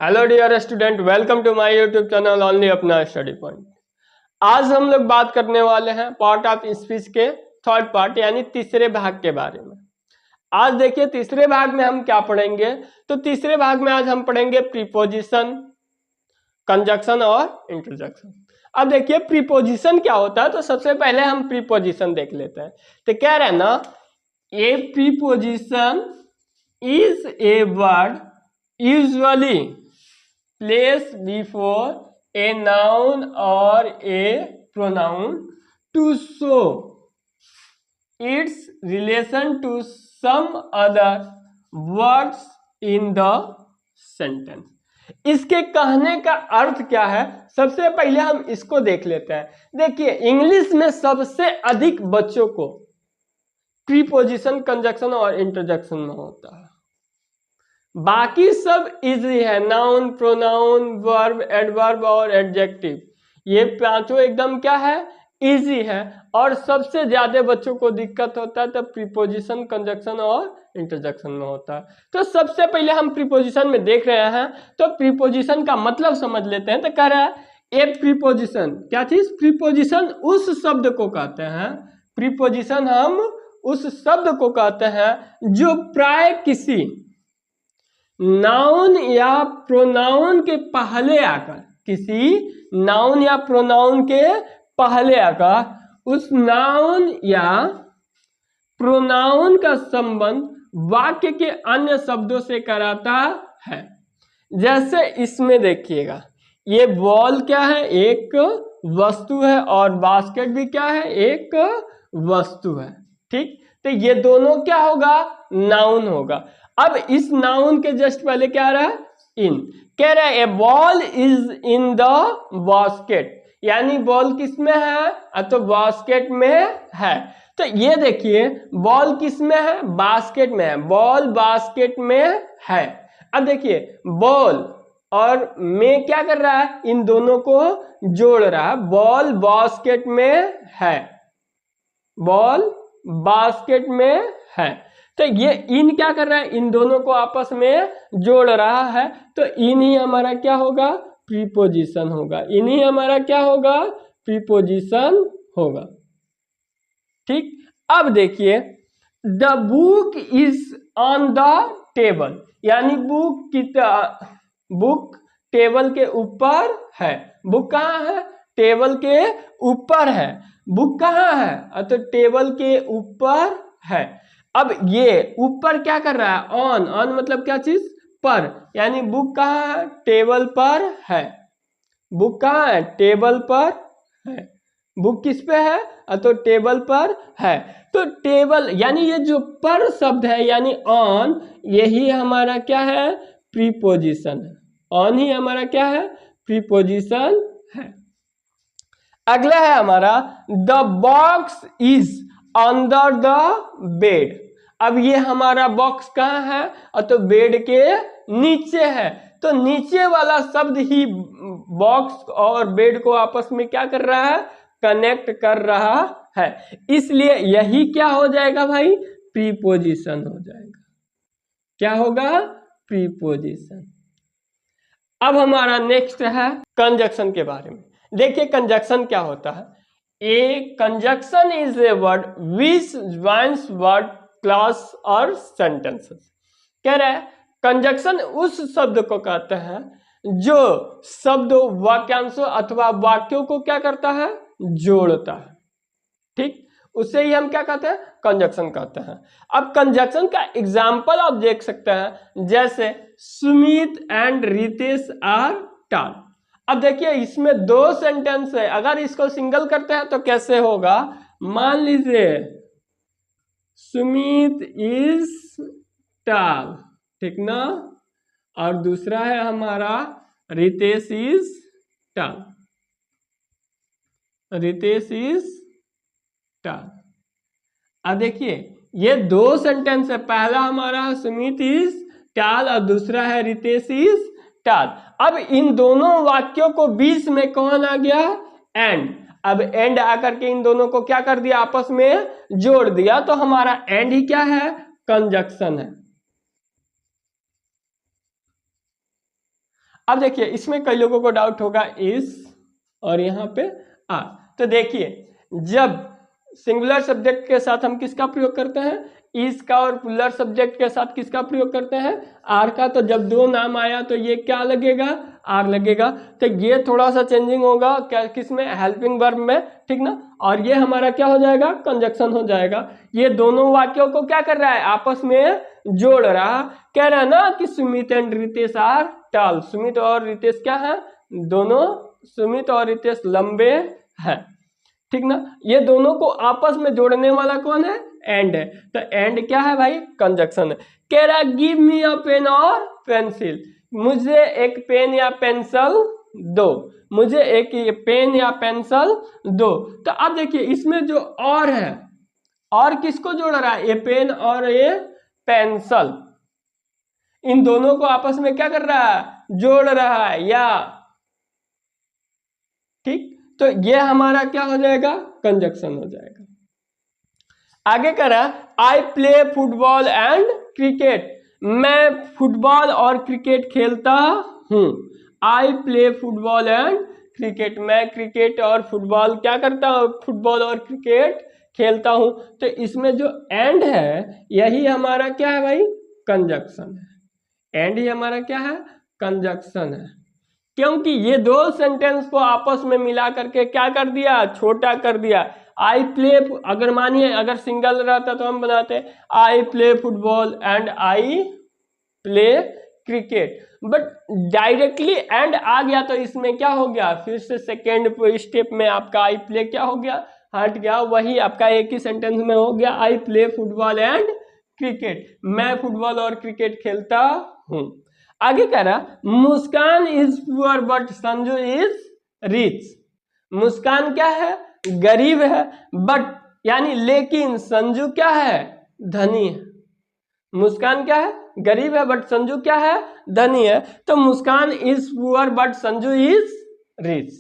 Hello dear student, welcome to my YouTube channel only अपना study point. आज हम लोग बात करने वाले हैं पार्ट ऑफ स्पीच के थर्ड पार्ट यानी तीसरे भाग के बारे में। आज देखिए तीसरे भाग में हम क्या पढ़ेंगे। तो तीसरे भाग में आज हम पढ़ेंगे प्रीपोजिशन, कंजक्शन और इंटरजेक्शन। अब देखिए प्रीपोजिशन क्या होता है, तो सबसे पहले हम प्रीपोजिशन देख लेते हैं। तो कह रहे हैं ना, ए preposition is a word usually place before a noun or a pronoun to show its relation to some other words in the sentence। इसके कहने का अर्थ क्या है, सबसे पहले हम इसको देख लेते हैं। देखिए इंग्लिश में सबसे अधिक बच्चों को प्रीपोजिशन, कंजक्शन और इंटरजेक्शन में होता है। बाकी सब इजी है, नाउन, प्रोनाउन, वर्ब, एडवर्ब और एडजेक्टिव, ये पांचों एकदम क्या है, इजी है। और सबसे ज्यादा बच्चों को दिक्कत होता है तो प्रीपोजिशन, कंजक्शन और इंटरजेक्शन में होता है। तो सबसे पहले हम प्रीपोजिशन में देख रहे हैं, तो प्रीपोजिशन का मतलब समझ लेते हैं। तो कह रहा है ए प्रीपोजिशन, क्या चीज, प्रीपोजिशन उस शब्द को कहते हैं, प्रीपोजिशन हम उस शब्द को कहते हैं जो प्राय किसी नाउन या प्रोनाउन के पहले आकर, किसी नाउन या प्रोनाउन के पहले आकर उस नाउन या प्रोनाउन का संबंध वाक्य के अन्य शब्दों से कराता है। जैसे इसमें देखिएगा, ये बॉल क्या है, एक वस्तु है, और बास्केट भी क्या है, एक वस्तु है। ठीक, तो ये दोनों क्या होगा, नाउन होगा। अब इस नाउन के जस्ट पहले क्या आ रहा है, इन। कह रहा है a ball is in the basket, यानी बॉल किस में है, तो बास्केट में है। तो ये देखिए बॉल किस में है, बास्केट में है, बॉल बास्केट में है। अब देखिए बॉल और में क्या कर रहा है, इन दोनों को जोड़ रहा है, बॉल बास्केट में है, बॉल बास्केट में है। तो ये इन क्या कर रहा है, इन दोनों को आपस में जोड़ रहा है। तो इन ही हमारा क्या होगा, प्रीपोजिशन होगा, इन ही हमारा क्या होगा, प्रीपोजिशन होगा। ठीक, अब देखिए the book is on the table, यानी बुक टेबल के ऊपर है। बुक कहाँ है, टेबल के ऊपर है। बुक कहाँ है, तो टेबल के ऊपर है। अब ये ऊपर क्या कर रहा है, ऑन, ऑन मतलब क्या चीज, पर, यानी बुक कहाँ है, टेबल पर है। बुक कहाँ है, टेबल पर है। बुक किस पे है, तो टेबल पर है। तो टेबल यानी ये जो पर शब्द है यानी ऑन, यही हमारा क्या है, प्रीपोजिशन है। ऑन ही हमारा क्या है, प्रीपोजिशन है। अगला है हमारा the box is under the bed. अब ये हमारा बॉक्स कहाँ है, तो बेड के नीचे है। तो नीचे वाला शब्द ही बॉक्स और बेड को आपस में क्या कर रहा है, कनेक्ट कर रहा है, इसलिए यही क्या हो जाएगा भाई, प्रीपोजिशन हो जाएगा। क्या होगा, प्रीपोजिशन। अब हमारा नेक्स्ट है कंजक्शन के बारे में। देखिए कंजक्शन क्या होता है, a conjunction is a word which joins word, clauses और सेंटेंसेस। कह रहा है कंजक्शन उस शब्द को कहते हैं जो शब्द वाक्यांशों अथवा वाक्यों को क्या करता है, जोड़ता है। ठीक, उसे ही हम क्या कहते हैं, कंजक्शन कहते हैं। अब कंजक्शन का एग्जाम्पल आप देख सकते हैं, जैसे Sumit and Ritesh are tall. अब देखिए इसमें दो सेंटेंस है, अगर इसको सिंगल करते हैं तो कैसे होगा, मान लीजिए सुमित इज टॉल, ठीक ना, और दूसरा है हमारा Ritesh is tall, Ritesh is tall. अब देखिए ये दो सेंटेंस है, पहला हमारा सुमित इज टॉल और दूसरा है रितेश इज टॉल। अब इन दोनों वाक्यों को बीच में कौन आ गया, एंड। अब एंड आकर के इन दोनों को क्या कर दिया, आपस में जोड़ दिया, तो हमारा एंड ही क्या है, कंजक्शन है। अब देखिए इसमें कई लोगों को डाउट होगा इस और यहाँ पे आर। तो देखिए जब सिंगुलर सब्जेक्ट के साथ हम किसका प्रयोग करते हैं, इस का, और प्लूरल सब्जेक्ट के साथ किसका प्रयोग करते हैं, आर का। तो जब दो नाम आया तो ये क्या लगेगा, आर लगेगा। तो ये थोड़ा सा चेंजिंग होगा क्या, किसमें, हेल्पिंग वर्ब में, ठीक ना। और ये हमारा क्या हो जाएगा, कंजक्शन हो जाएगा। ये दोनों वाक्यों को क्या कर रहा है, आपस में जोड़ रहा। कह रहा है ना कि Sumit and Ritesh are tall, Sumit और रितेश क्या है, दोनों, सुमित और रितेश लंबे हैं, ठीक ना। ये दोनों को आपस में जोड़ने वाला कौन है, एंड है। तो एंड क्या है भाई, कंजक्शन है। कह रहा गिव मी अ पेन और पेंसिल, मुझे एक पेन या पेंसिल दो, मुझे एक पेन या पेंसिल दो। तो अब देखिए इसमें जो और है, और किसको जोड़ रहा है, ये पेन और ये पेंसिल, इन दोनों को आपस में क्या कर रहा है, जोड़ रहा है, या ठीक। तो ये हमारा क्या हो जाएगा, कंजक्शन हो जाएगा। आगे करा आई प्ले फुटबॉल एंड क्रिकेट, मैं फुटबॉल और क्रिकेट खेलता हूं। आई प्ले फुटबॉल एंड क्रिकेट, मैं क्रिकेट और फुटबॉल क्या करता हूं, फुटबॉल और क्रिकेट खेलता हूं। तो इसमें जो एंड है यही हमारा क्या है भाई, कंजक्शन है। एंड ही हमारा क्या है, कंजक्शन है, क्योंकि ये दो सेंटेंस को आपस में मिला करके क्या कर दिया, छोटा कर दिया। आई प्ले, अगर मानिए अगर सिंगल रहता तो हम बनाते I play football and I play cricket, but directly and आ गया तो इसमें क्या हो गया, फिर से सेकेंड स्टेप में आपका आई प्ले क्या हो गया, हट गया। वही आपका एक ही सेंटेंस में हो गया I play football and cricket, मैं फुटबॉल और क्रिकेट खेलता हूं। आगे कह रहा Muskan is poor but Sanju is rich, Muskan क्या है, गरीब है, बट यानी लेकिन संजू क्या है, धनी है। मुस्कान क्या है, गरीब है, बट संजू क्या है, धनी है। तो Muskan is poor but Sanju is rich.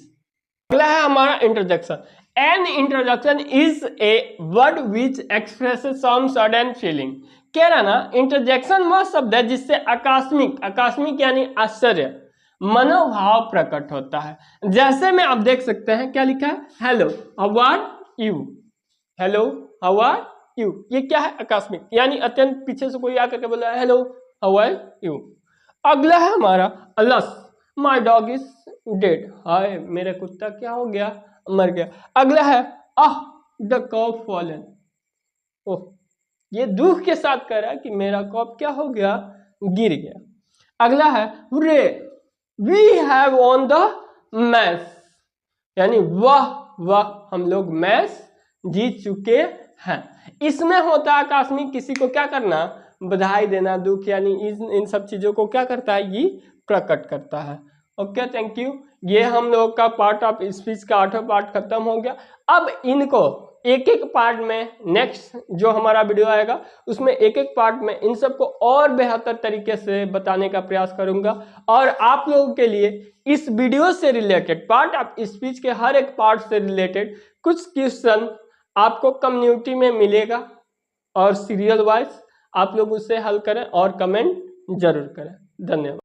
अगला है हमारा introduction. An introduction is a word which expresses some sudden feeling. कह रहा ना इंटरजेक्शन वह शब्द है जिससे आकस्मिक, आकस्मिक यानी आश्चर्य, मनोभाव प्रकट होता है। जैसे में आप देख सकते हैं क्या लिखा है, hello how are you, hello how are you, ये क्या है, आकस्मिक, यानी अत्यंत पीछे से कोई आकर के बोला हेलो हाउ आर यू। अगला है हमारा अलस, माई डॉग इज डेड, हाय मेरा कुत्ता क्या हो गया, मर गया। अगला है आह द कॉप फॉलन, ओह ये दुख के साथ कह रहा है कि मेरा कॉप क्या हो गया, गिर गया। अगला है hurray we have won the match, यानी वह हम लोग मैच जीत चुके हैं। इसमें होता है आकस्मिक, किसी को क्या करना, बधाई देना, दुख, यानी इन सब चीजों को क्या करता है, ये प्रकट करता है। Okay thank you. ये हम लोग का पार्ट ऑफ स्पीच का 8वां पार्ट खत्म हो गया। अब इनको एक एक पार्ट में, नेक्स्ट जो हमारा वीडियो आएगा उसमें एक एक पार्ट में इन सबको और बेहतर तरीके से बताने का प्रयास करूंगा। और आप लोगों के लिए इस वीडियो से रिलेटेड, पार्ट ऑफ स्पीच के हर एक पार्ट से रिलेटेड कुछ क्वेश्चन आपको कम्युनिटी में मिलेगा, और सीरियल वाइज आप लोग उससे हल करें और कमेंट जरूर करें। धन्यवाद।